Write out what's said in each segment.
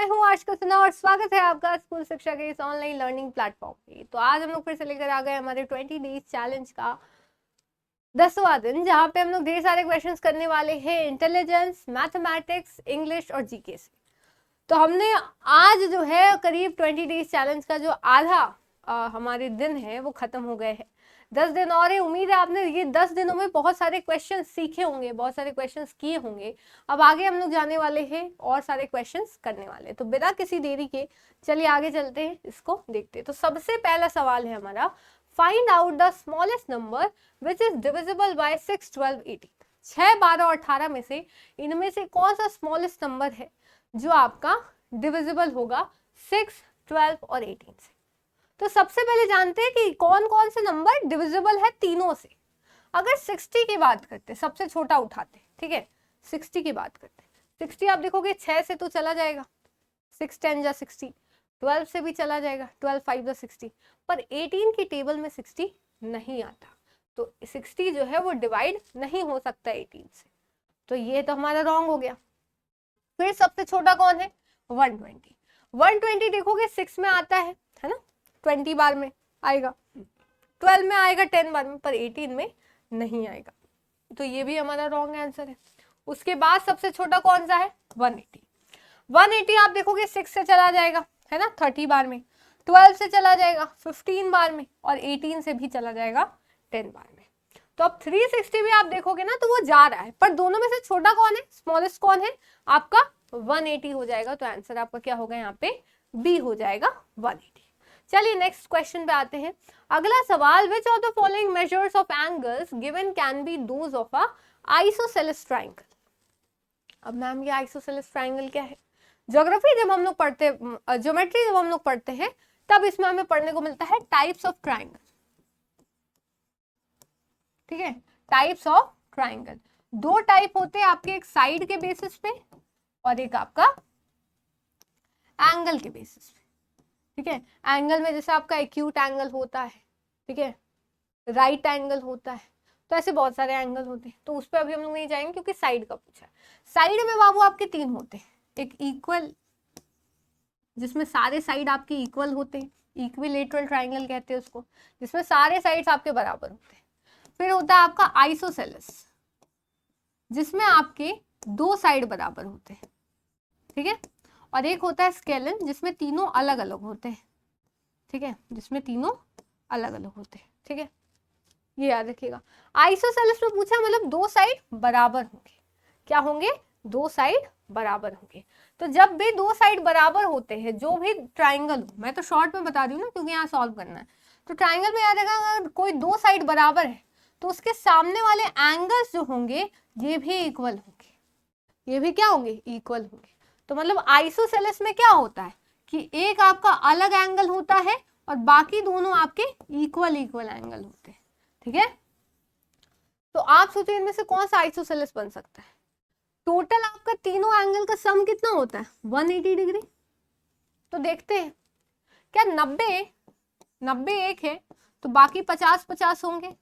मैं हूँ आशका सिन्हा और स्वागत है आपका स्कूल शिक्षा के इस ऑनलाइन लर्निंग प्लेटफॉर्म पे। तो आज हम लोग फिर से लेकर आ गए हमारे 20 डेज चैलेंज का 10वां दिन, जहाँ पे हम लोग ढेर सारे क्वेश्चंस करने वाले हैं इंटेलिजेंस, मैथमेटिक्स, इंग्लिश और जीके से। तो हमने आज जो है करीब 20 डेज चैलेंज का जो आधा हमारे दिन है वो खत्म हो गए हैं। 10 दिन और है। उम्मीद है आपने ये 10 दिनों में बहुत सारे क्वेश्चन सीखे होंगे, बहुत सारे क्वेश्चंस किए होंगे। अब आगे हम लोग जाने वाले हैं और सारे क्वेश्चंस करने वाले। तो बिना किसी देरी के चलिए आगे चलते हैं, इसको देखते हैं। तो सबसे पहला सवाल है हमारा, find out the smallest number which is divisible by 6, 12, 18। 6, 12 और 18 में से इनमें से कौन सा स्मॉलेस्ट नंबर है जो आपका डिविजिबल होगा 6, 12 और 18 से। तो सबसे पहले जानते हैं कि कौन कौन से नंबर डिविजिबल है तीनों से। अगर 60 की बात करते, सबसे छोटा उठाते, ठीक है, 60 की बात करते, 60 आप देखोगे 6 से तो चला जाएगा, 6 10 जा 60, 12 से भी चला जाएगा, 12 5 जा 60, पर 18 की टेबल में 60 नहीं आता। तो 60 जो है वो डिवाइड नहीं हो सकता 18 से, तो ये तो हमारा रॉन्ग हो गया। फिर सबसे छोटा कौन है, 120। 120 देखोगे 6 में आता है ना, 20 बार में आएगा, 12 में आएगा, 10 बार में, पर 18 में नहीं आएगा। तो ये भी हमारा रॉन्ग आंसर है। उसके बाद सबसे छोटा कौन सा है, 180। 180 आप देखोगे 6 से चला जाएगा, है ना, 30 बार में, 12 से चला जाएगा 15 बार में, और 18 से भी चला जाएगा 10 बार में। तो अब 360 भी आप देखोगे ना तो वो जा रहा है, पर दोनों में से छोटा कौन है, स्मॉलेस्ट कौन है, आपका 180 हो जाएगा। तो आंसर आपका क्या होगा यहाँ पे, बी हो जाएगा 180। चलिए नेक्स्ट क्वेश्चन पे आते हैं। अगला सवाल, विच of the following measures of angles given can be those of a isosceles triangle. अब मैम ये आइसोसेलेस ट्रायंगल क्या है, ज्योग्राफी जब हम लोग पढ़ते, ज्योमेट्री जब हम लोग पढ़ते हैं तब इसमें हमें पढ़ने को मिलता है टाइप्स ऑफ ट्रायंगल, ठीक है, टाइप्स ऑफ ट्रायंगल। दो टाइप होते हैं आपके, एक साइड के बेसिस पे और एक आपका एंगल के बेसिस पे, ठीक है। एंगल में जैसे आपका एक्यूट एंगल होता है, ठीक है, राइट एंगल होता है, तो ऐसे बहुत सारे एंगल होते हैं, तो उस पर अभी हम लोग नहीं जाएंगे क्योंकि साइड का पूछा है। साइड में बाबू आपके 3 होते हैं, एक इक्वल, जिसमें सारे साइड आपके इक्वल होते हैं, इक्विलेटरल ट्रायंगल कहते हैं उसको, जिसमें सारे साइड्स आपके बराबर होते हैं। फिर होता है आपका आइसोसेलेस, जिसमें आपके 2 साइड बराबर होते हैं, ठीक है। और एक होता है स्केलन, जिसमें तीनों अलग अलग होते हैं, ठीक है, जिसमें तीनों अलग अलग होते हैं, ठीक है, ये याद रखिएगा। आइसोसेलेस में पूछा मतलब 2 साइड बराबर होंगे, क्या होंगे, 2 साइड बराबर होंगे। तो जब भी 2 साइड बराबर होते हैं, जो भी ट्राइंगल हो, मैं तो शॉर्ट में बता रही हूँ ना क्योंकि यहाँ सॉल्व करना है, तो ट्राइंगल में याद रखा, अगर कोई 2 साइड बराबर है तो उसके सामने वाले एंगल्स जो होंगे ये भी इक्वल होंगे, ये भी क्या होंगे, इक्वल होंगे। तो मतलब आइसोसेलेस में क्या होता है कि एक आपका अलग एंगल होता है और बाकी दोनों आपके इक्वल एंगल होते हैं, ठीक है। तो आप सोचिए इनमें से कौन सा आइसोसेलेस बन सकता है। टोटल आपका तीनों एंगल का सम कितना होता है, 180 डिग्री। तो देखते हैं, क्या 90 एक है तो बाकी 50 होंगे,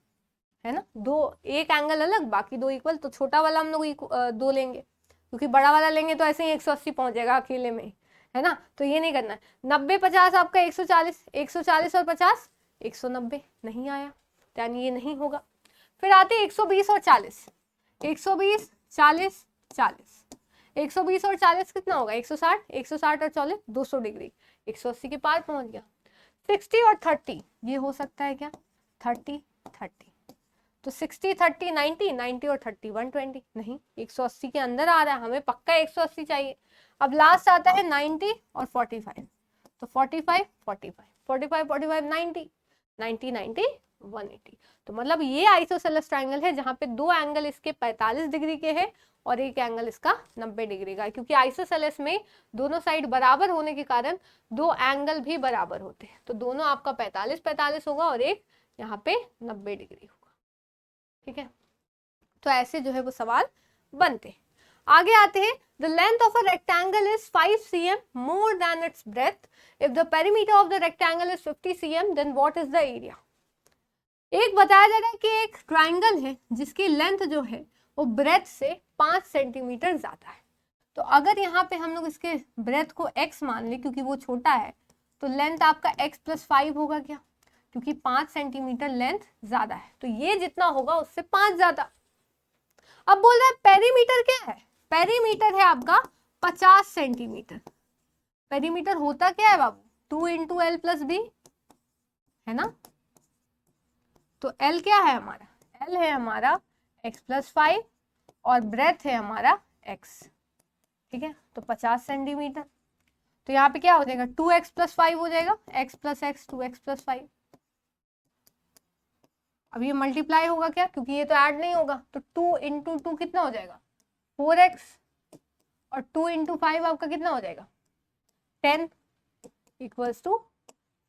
है ना, दो एक एंगल अलग बाकी 2 इक्वल। तो छोटा वाला हम लोग 2 लेंगे, क्योंकि बड़ा वाला लेंगे तो ऐसे ही 180 पहुंच जाएगा अकेले में, है ना। तो ये नहीं करना है। 90 50 आपका 140, 140 और 50 190 नहीं आया, यानी ये नहीं होगा। फिर आते 120 और 40, 120 40 40, 120 और 40 कितना होगा, 160, 160 और 40 200 डिग्री, 180 के पार पहुंच गया। 60 और 30 ये हो सकता है क्या, 30 30, तो 60 30 90, 90 और 30 120, नहीं 180 के अंदर आ रहा है, हमें पक्का 180 चाहिए। अब लास्ट आता है 90 और 45, तो 45 45 45 45 90 90 90 180। तो मतलब ये आइसोसेलेस ट्रायंगल है जहां पे 2 एंगल इसके 45 डिग्री के हैं और एक एंगल इसका 90 डिग्री का है, क्योंकि आइसोसेलेस में दोनों साइड बराबर होने के कारण 2 एंगल भी बराबर होते हैं। तो दोनों आपका 45 45 होगा और एक यहाँ पे 90 डिग्री होगा, ठीक है। तो ऐसे जो है वो सवाल बनते हैं। आगे आते हैं, the length of a rectangle is 5 cm more than its breadth, if the perimeter of the rectangle is 50 cm then what is the area. एक बताया जा रहा है कि एक ट्राइंगल है जिसकी लेंथ जो है वो ब्रेथ से 5 सेंटीमीटर ज्यादा है। तो अगर यहाँ पे हम लोग इसके ब्रेथ को x मान ले क्योंकि वो छोटा है, तो लेंथ आपका x प्लस 5 होगा क्या, क्योंकि 5 सेंटीमीटर लेंथ ज्यादा है, तो ये जितना होगा उससे 5 ज्यादा। अब बोल रहा है पेरीमीटर क्या है, पेरीमीटर है आपका 50 सेंटीमीटर। पेरीमीटर होता क्या है बाबू, 2 इंटू एल प्लस बी, है ना। तो एल क्या है हमारा, एल है हमारा x प्लस 5 और ब्रेथ है हमारा x, ठीक है। तो 50 सेंटीमीटर, तो यहाँ पे क्या हो जाएगा 2x प्लस 5 हो जाएगा, x plus x 2x plus 5। अब ये मल्टीप्लाई होगा क्या, क्योंकि ये तो ऐड नहीं होगा, तो 2 इंटू 2 कितना हो जाएगा 4x, और 2 इंटू 5 आपका कितना हो जाएगा 10 इक्वल्स टू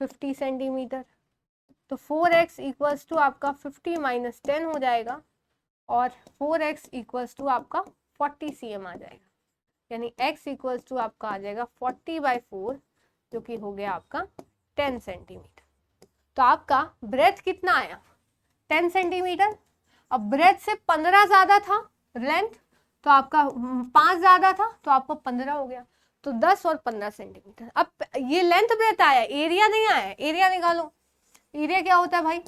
50 सेंटीमीटर। तो 4x इक्वल्स टू आपका 50 माइनस 10 हो जाएगा, और 4x इक्वल्स टू आपका 40 cm आ जाएगा, यानी x इक्वल्स टू आपका आ जाएगा 40/4, जो कि हो गया आपका 10 सेंटीमीटर। तो आपका ब्रेथ कितना आया 10 सेंटीमीटर। अब ब्रेथ से 15 ज्यादा था लेंथ, तो आपका 5 ज्यादा था, तो आपका 15 हो गया, तो 10 और 15 सेंटीमीटर। अब ये लेंथ ब्रेथ आया, एरिया नहीं आया, एरिया निकालो। एरिया क्या होता है भाई,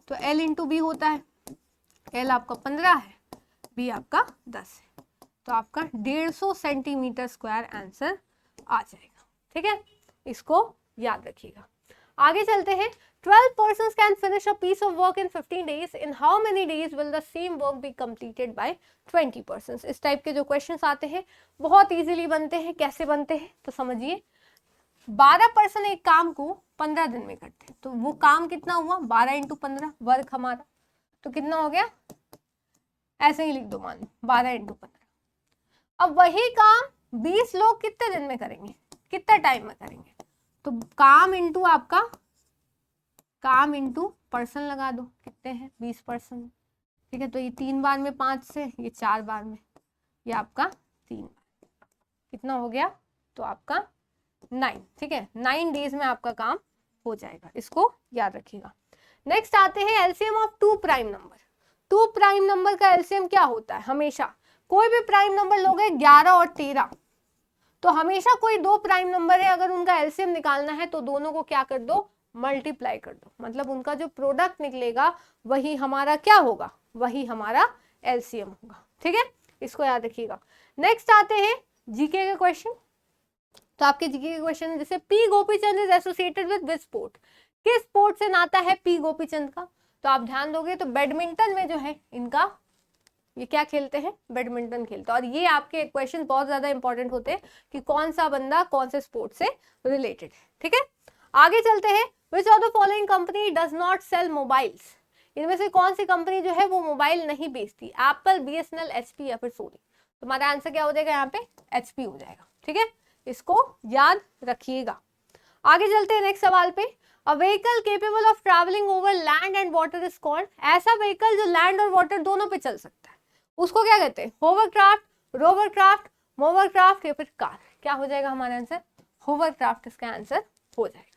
तो L इंटू बी होता है, L आपका 15 है, B आपका 10 है, तो आपका 150 सेंटीमीटर स्क्वायर आंसर आ जाएगा, ठीक है। इसको याद रखिएगा। आगे चलते हैं। 12 persons can finish a piece of work in 15 days. In how many days will the same work be completed by 20 persons? इस टाइप के जो क्वेश्चंस आते हैं बहुत इजीली बनते हैं। कैसे बनते हैं तो समझिए, 12 पर्सन एक काम को 15 दिन में करते हैं, तो वो काम कितना हुआ 12 इंटू 15 वर्क हमारा, तो कितना हो गया, ऐसे ही लिख दो, मान लो 12 इंटू 15। अब वही काम 20 लोग कितने दिन में करेंगे, कितने टाइम में करेंगे, तो काम इंटू आपका काम इंटू पर्सन लगा दो, कितने हैं 20 पर्सन, ठीक है। तो ये 3 बार में 5 से, ये 4 बार में, ये आपका 3 बार, कितना हो गया, तो आपका 9, ठीक है। 9 डेज में आपका काम हो जाएगा, इसको याद रखिएगा। नेक्स्ट आते हैं LCM of 2 prime number. 2 prime number का एलसीएम क्या होता है, हमेशा कोई भी प्राइम नंबर लोगे 11 और 13, तो हमेशा कोई 2 प्राइम नंबर है, अगर उनका एलसीएम निकालना है तो दोनों को क्या कर दो, मल्टीप्लाई कर दो, मतलब उनका जो प्रोडक्ट निकलेगा वही हमारा क्या होगा, वही हमारा एलसीएम होगा, ठीक है। इसको याद रखिएगा। नेक्स्ट आते हैं जीके के क्वेश्चन। तो आपके जीके के क्वेश्चन जैसे P Gopichand is associated with sport, किस स्पोर्ट से नाता है पी गोपीचंद का, तो आप ध्यान दोगे तो बैडमिंटन में जो है इनका, ये क्या खेलते हैं, बैडमिंटन खेलते हैं। और ये आपके क्वेश्चन बहुत ज्यादा इंपॉर्टेंट होते हैं कि कौन सा बंदा कौन से स्पोर्ट से रिलेटेड है, ठीक है। आगे चलते हैं। Which of the following company does not sell mobiles, इनमें से कौन सी कंपनी जो है वो मोबाइल नहीं बेचती, एप्पल, बीएसएनएल, एचपी या फिर सोनी। तुम्हारा आंसर क्या हो जाएगा यहाँ पे, एचपी हो जाएगा, ठीक है। इसको याद रखिएगा। आगे चलते हैं नेक्स्ट सवाल पे। A vehicle capable of travelling over land and water is called, ऐसा व्हीकल जो लैंड और वाटर दोनों पे चल सकता है उसको क्या कहते हैं, होवरक्राफ्ट, रोवरक्राफ्ट, मोवरक्राफ्ट या फिर कार। क्या हो जाएगा हमारा आंसर, होवरक्राफ्ट इसका आंसर हो जाएगा।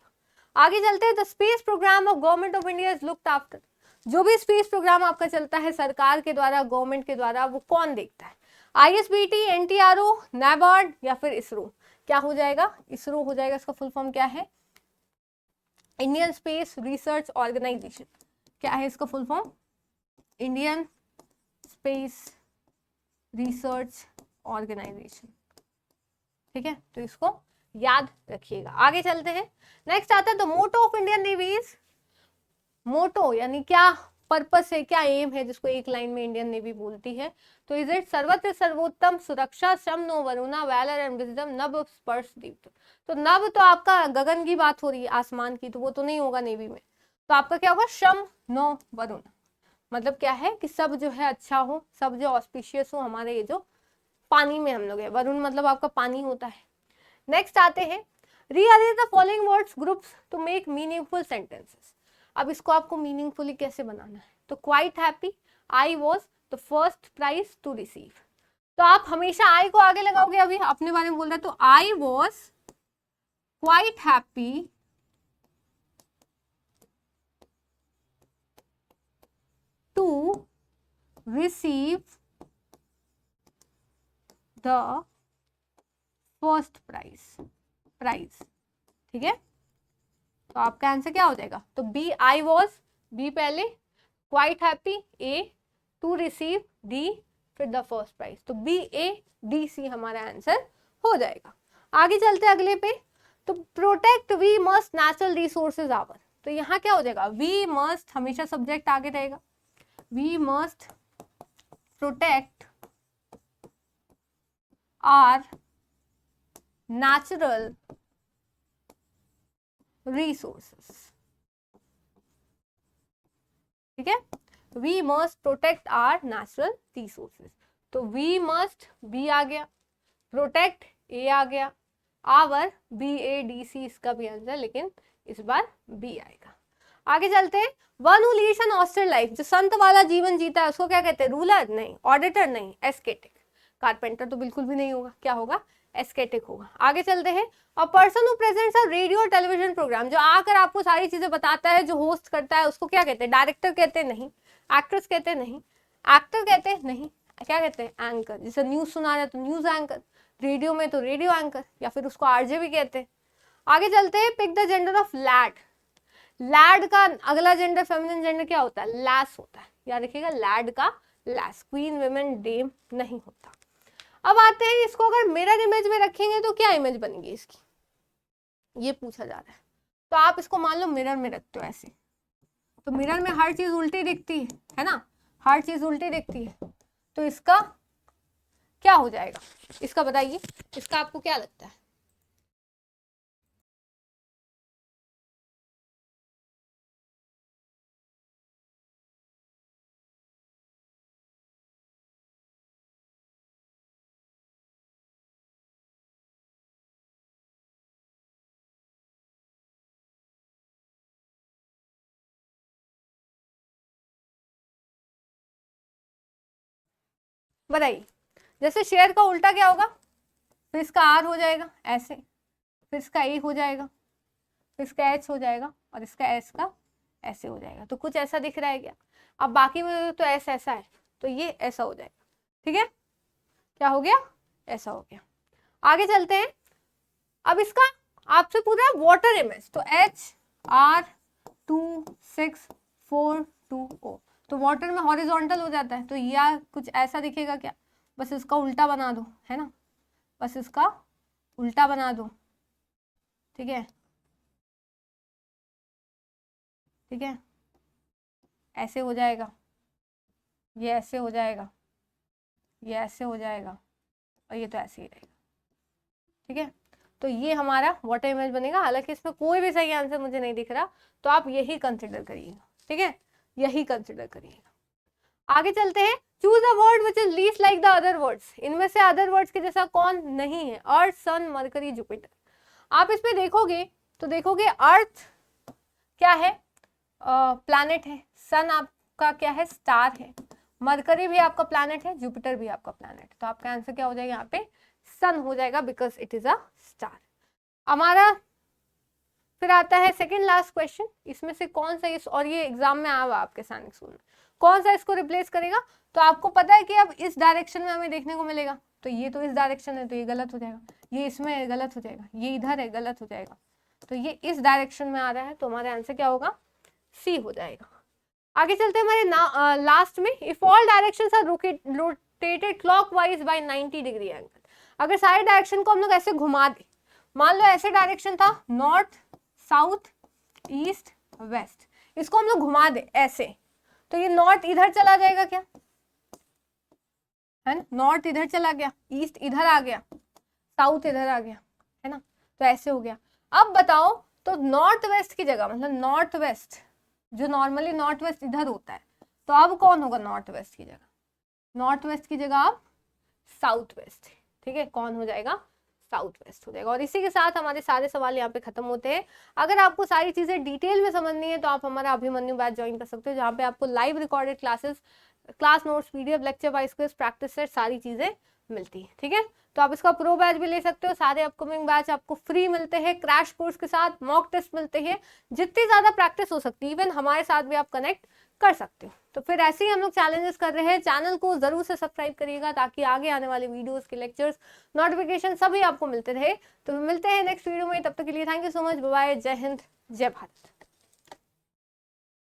आगे चलते हैं। The space program of government of India is looked after, जो भी स्पेस प्रोग्राम आपका चलता है सरकार के द्वारा, गवर्नमेंट के द्वारा, वो कौन देखता है, आईएसबीटी, एनटीआरओ, नाबार्ड या फिर इसरो। क्या हो जाएगा, इसरो हो जाएगा। इसका फुल फॉर्म क्या है, इंडियन स्पेस रिसर्च ऑर्गेनाइजेशन। क्या है इसका full form, Indian space research organisation, ठीक है। तो इसको याद रखिएगा। आगे चलते हैं। नेक्स्ट आता है the motto of Indian navy is, motto यानी क्या पर्पस है, क्या एम है, जिसको एक लाइन में इंडियन नेवी बोलती है, तो इज इट सर्वत्र सर्वोत्तम, सुरक्षा, श्रम नो वरुणा, वैलर एंड विजडम, नभ स्पर्श दीप्त। तो नभ तो आपका गगन की बात हो रही है, आसमान की, तो वो तो नहीं होगा नेवी में, तो आपका क्या होगा, श्रम नो वरुणा, मतलब क्या है कि सब जो है अच्छा हो, सब जो ऑस्पिशियस हो, हमारे ये जो पानी में हम लोग है, वरुण मतलब आपका पानी होता है। नेक्स्ट आते हैं। Rearrange the following words groups to make meaningful sentences. अब इसको आपको मीनिंगफुली कैसे बनाना है, तो quite happy, I was the first prize to receive. तो आप हमेशा आई को आगे लगाओगे, अभी अपने बारे में बोल रहा है, तो I was quite happy to receive the first prize, ठीक है। तो आपका आंसर क्या हो जाएगा, तो बी, आई वॉज, बी पहले, quite happy, A, to receive, D, फिर द फर्स्ट प्राइज। तो बी, ए, डी, सी हमारा आंसर हो जाएगा। आगे चलते हैं अगले पे। तो protect we must natural resources our, तो यहाँ क्या हो जाएगा, वी मस्ट, हमेशा सब्जेक्ट आगे रहेगा, we must protect our natural resources, ठीक है। We must protect our natural resources, तो वी मस्ट, बी आ गया, प्रोटेक्ट, ए आ गया, our, B, A, D, C इसका भी आंसर, लेकिन इस बार बी आएगा। आगे चलते हैं। One who leads an austere life, जो संत वाला जीवन जीता है उसको क्या कहते हैं, रूलर नहीं, ऑडिटर नहीं, एस्केटिक। कारपेंटर तो बिल्कुल भी नहीं होगा, क्या होगा, एस्केटिक होगा। आगे चलते हैं। A person who presents a radio और टेलीविजन प्रोग्राम, जो आकर आपको सारी चीजें बताता है, जो होस्ट करता है, उसको क्या कहते हैं, डायरेक्टर कहते हैं, नहीं। एक्ट्रेस कहते हैं, नहीं। एक्टर कहते हैं, नहीं। क्या कहते हैं, एंकर। जैसे न्यूज सुना रहे तो न्यूज एंकर, रेडियो में तो रेडियो एंकर, या फिर उसको आरजे भी कहते हैं। आगे चलते हैं। Pick the gender of lad, lad का अगला जेंडर, फेमिनिन जेंडर क्या होता है, लैस होता है, याद रखिएगा, लैड का लैस, क्वीन, विमेन, डेम नहीं होता। अब आते हैं, इसको अगर मिरर इमेज में रखेंगे तो क्या इमेज बनेगी इसकी, ये पूछा जा रहा है। तो आप इसको मान लो मिरर में रखते हो ऐसे, तो मिरर में हर चीज उल्टी दिखती है ना, हर चीज उल्टी दिखती है, तो इसका क्या हो जाएगा, इसका बताइए, इसका आपको क्या लगता है। बताइए। जैसे शेयर का उल्टा क्या होगा, फिर इसका आर हो जाएगा ऐसे, फिर इसका ए हो जाएगा, फिर इसका एच हो जाएगा, और इसका एस का ऐसे हो जाएगा। तो कुछ ऐसा दिख रहा है क्या, अब बाकी में तो एस ऐसा है, तो ये ऐसा हो जाएगा, ठीक है। क्या हो गया, ऐसा हो गया। आगे चलते हैं। अब इसका आपसे पूरा वाटर इमेज, तो HR26422O, तो वाटर में हॉरिजॉन्टल हो जाता है, तो या कुछ ऐसा दिखेगा क्या, बस इसका उल्टा बना दो, है ना, बस इसका उल्टा बना दो, ठीक है, ठीक है, ऐसे हो जाएगा, ये ऐसे हो जाएगा, ये ऐसे हो जाएगा, और ये तो ऐसे ही रहेगा, ठीक है। तो ये हमारा वाटर इमेज बनेगा। हालांकि इसमें कोई भी सही आंसर मुझे नहीं दिख रहा, तो आप यही कंसिडर करिएगा, ठीक है, यही कंसिडर करिएगा। आगे चलते हैं। Choose a word which is least like the other words, इनमें से अदर वर्ड्स के जैसा कौन नहीं है, अर्थ, सन, मरकरी, जुपिटर। आप इस पे देखोगे तो देखोगे अर्थ क्या है, प्लैनेट है, सन आपका क्या है, स्टार है, मरकरी भी आपका प्लैनेट है, जुपिटर भी आपका प्लैनेट। तो आपका आंसर क्या हो जाएगा यहाँ पे, सन हो जाएगा, because it is a star. हमारा फिर आता है सेकंड लास्ट क्वेश्चन, इसमें से कौन सा इस, और ये एग्जाम में आया हुआ आपके सैनिक स्कूल में, कौन सा इसको रिप्लेस करेगा। तो आपको पता है कि अब इस डायरेक्शन में हमें देखने को मिलेगा, तो ये तो इस डायरेक्शन है, तो ये गलत हो जाएगा, ये इसमें है, गलत हो जाएगा, ये इधर है, गलत हो जाएगा, तो ये इस डायरेक्शन में आ रहा है, तो हमारा आंसर क्या होगा, सी हो जाएगा। आगे चलते हैं हमारे लास्ट में। If all directions are rotated clockwise by 90 degree angle, अगर सारे डायरेक्शन को हम लोग ऐसे घुमा दे, मान लो ऐसे डायरेक्शन था, नॉर्थ, साउथ, ईस्ट, वेस्ट, इसको हम लोग घुमा दे ऐसे, तो ये नॉर्थ इधर चला जाएगा क्या, है ना, नॉर्थ इधर चला गया, ईस्ट इधर आ गया, साउथ इधर आ गया, है ना, तो ऐसे हो गया। अब बताओ, तो नॉर्थ वेस्ट की जगह, मतलब नॉर्थ वेस्ट, जो नॉर्मली नॉर्थ वेस्ट इधर होता है, तो अब कौन होगा नॉर्थ वेस्ट की जगह, नॉर्थ वेस्ट की जगह अब साउथ वेस्ट, ठीक है, कौन हो जाएगा, साउथ वेस्ट हो जाएगा। और इसी के साथ हमारे सारे सवाल यहाँ पे खत्म होते हैं। अगर आपको सारी चीजें डिटेल में समझनी है तो आप हमारा अभिमन्यु बैच ज्वाइन कर सकते हो, जहाँ पे आपको live recorded classes, class notes, PDF, lecture wise quiz, practice set, सारी चीजें मिलती है, ठीक है। तो आप इसका प्रो बैच भी ले सकते हो, सारे अपकमिंग बैच आपको फ्री मिलते हैं, क्रैश कोर्स के साथ मॉक टेस्ट मिलते हैं, जितनी ज्यादा प्रैक्टिस हो सकती है इवन हमारे साथ भी आप कनेक्ट कर सकते हो। तो फिर ऐसे ही हम लोग चैलेंजेस कर रहे हैं। चैनल को जरूर से सब्सक्राइब करिएगा ताकि आगे आने वाले वीडियोस के लेक्चर्स नोटिफिकेशन सभी आपको मिलते रहे। तो मिलते हैं नेक्स्ट वीडियो में, तब तक के लिए thank you so much, bye bye, जय हिंद, जय भारत।